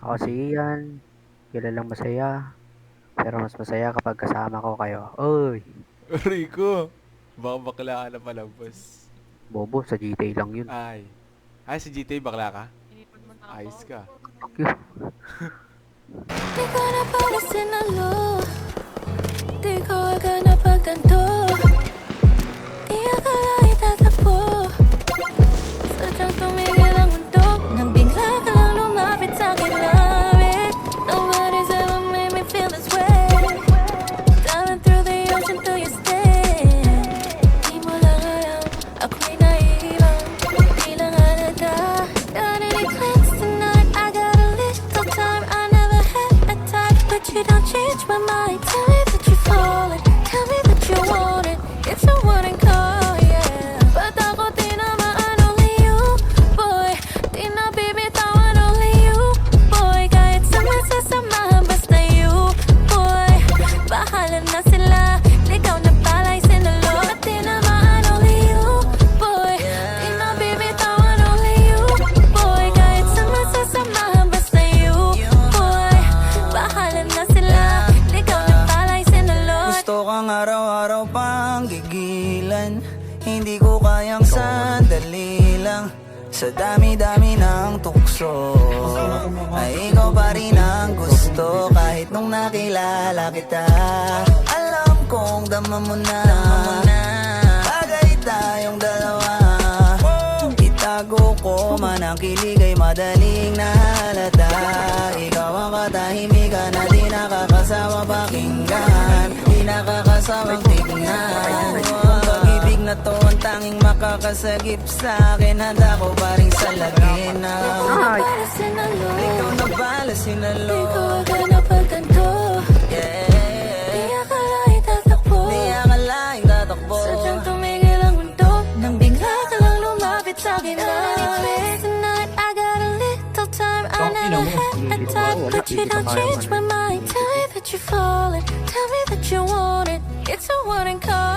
Ako si Ian, kilalang masaya, pero mas masaya kapag kasama ko kayo. Oy, Rico, baka bakla ka na palabas. bobo, sa GTA lang yun. Ay. Ay, si GTA bakla ka? Ayos ka. Fuck you. Di ka na para sinalo, di ko agad napagtanto. Di akala itatakbo, sadyang tumigil ang mundo. Nang bigla ka lang lumapit sa'kin, lapit. Nobody's ever made me feel this way. Diving through the ocean till you stay. Di mo lang alam, ako'y naiilang, di lang halata. Got any plans tonight? I got a little time. I never had a type, but you don't change my mind. Tell me that you're falling, tell me that you want it. It's a warning call, yeah. But ako tinamaan, only you, boy. Di na bibitawan, only you, boy. Kahit sama-sasamahan, basta you, boy. Bahala na sila, ligaw na pala'y sinalo. At tinamaan, only you, boy. Di na bibitawan, only you, boy. Kahit sama-sasamahan, basta you, boy. Bahala na sila, ligaw na pala'y sinalo. Gusto kang araw-araw pang gigilan. Hindi ko kayang sandali lang. Sa dami-dami ng tukso ay ikaw pa rin ang gusto. Kahit nung nakilala kita, alam kong dama mo na bagay tayong dalawa. Itago ko man ang kilig ay madaling nahalata. Ikaw ang katahimikan na di nakakasawa pakinggan, di nakakasawang tignan. Ang pag-ibig na to ang tanging makakasagip sa akin. Handa ko pa rin salagin na Para sinalo, ikaw na bala sinalo. di ko agad napagtanto. Di Yeah, akala itatakbo, di akalaing tatakbo. sadyang tumigil ang mundo. Nang bigla ka lang lumapit sa'kin, lapit. Tonight I got a little time. I never had a type, but you don't change my mind. Tell me that you're falling, tell me that you want it. It's a warning call.